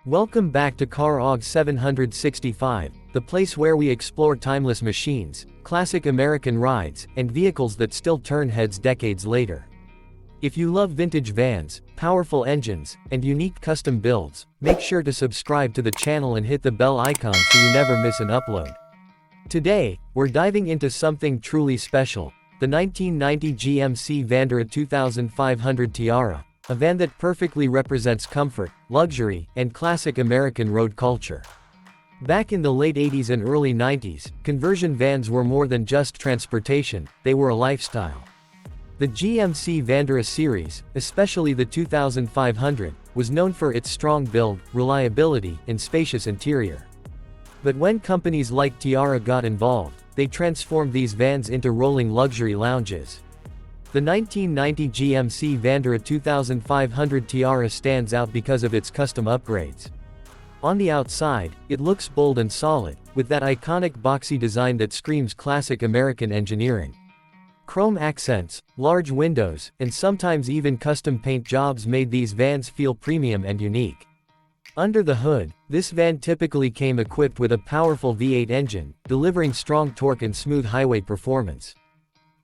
Welcome back to CarOG 765, the place where we explore timeless machines, classic American rides, and vehicles that still turn heads decades later. If you love vintage vans, powerful engines, and unique custom builds, make sure to subscribe to the channel and hit the bell icon so you never miss an upload. Today, we're diving into something truly special, the 1990 GMC Vandura 2500 Tiara. A van that perfectly represents comfort, luxury, and classic American road culture. Back in the late 80s and early 90s, conversion vans were more than just transportation, they were a lifestyle. The GMC Vandura series, especially the 2500, was known for its strong build, reliability, and spacious interior. But when companies like Tiara got involved, they transformed these vans into rolling luxury lounges. The 1990 GMC Vandura 2500 Tiara stands out because of its custom upgrades. On the outside, it looks bold and solid, with that iconic boxy design that screams classic American engineering. Chrome accents, large windows, and sometimes even custom paint jobs made these vans feel premium and unique. Under the hood, this van typically came equipped with a powerful V8 engine, delivering strong torque and smooth highway performance.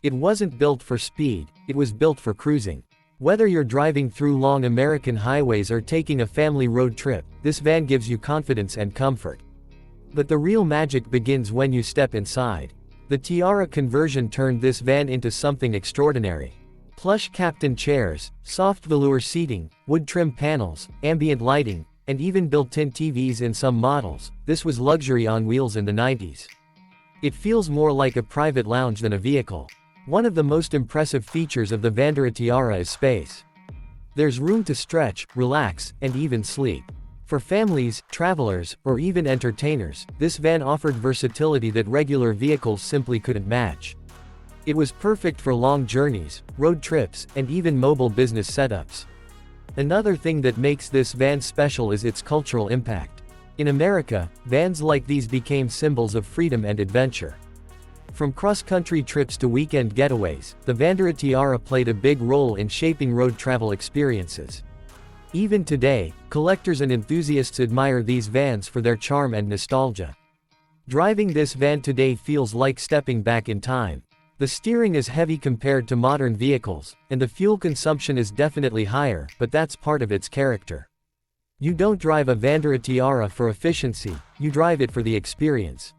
It wasn't built for speed, it was built for cruising. Whether you're driving through long American highways or taking a family road trip, this van gives you confidence and comfort. But the real magic begins when you step inside. The Tiara conversion turned this van into something extraordinary. Plush captain chairs, soft velour seating, wood trim panels, ambient lighting, and even built-in TVs in some models, this was luxury on wheels in the 90s. It feels more like a private lounge than a vehicle. One of the most impressive features of the Vandura Tiara is space. There's room to stretch, relax, and even sleep. For families, travelers, or even entertainers, this van offered versatility that regular vehicles simply couldn't match. It was perfect for long journeys, road trips, and even mobile business setups. Another thing that makes this van special is its cultural impact. In America, vans like these became symbols of freedom and adventure. From cross-country trips to weekend getaways, the Vandura Tiara played a big role in shaping road travel experiences. Even today, collectors and enthusiasts admire these vans for their charm and nostalgia. Driving this van today feels like stepping back in time. The steering is heavy compared to modern vehicles, and the fuel consumption is definitely higher, but that's part of its character. You don't drive a Vandura Tiara for efficiency, you drive it for the experience.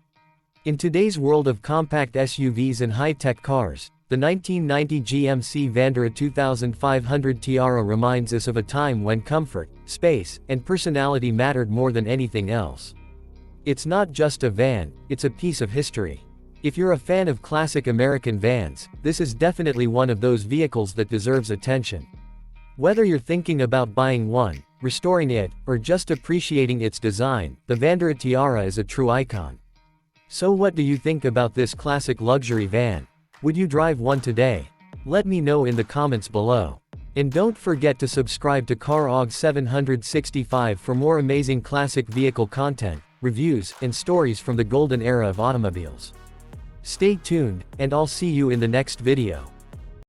In today's world of compact SUVs and high-tech cars, the 1990 GMC Vandura 2500 Tiara reminds us of a time when comfort, space, and personality mattered more than anything else. It's not just a van, it's a piece of history. If you're a fan of classic American vans, this is definitely one of those vehicles that deserves attention. Whether you're thinking about buying one, restoring it, or just appreciating its design, the Vandura Tiara is a true icon. So what do you think about this classic luxury van? Would you drive one today? Let me know in the comments below. And don't forget to subscribe to CarOG 765 for more amazing classic vehicle content, reviews, and stories from the golden era of automobiles. Stay tuned, and I'll see you in the next video.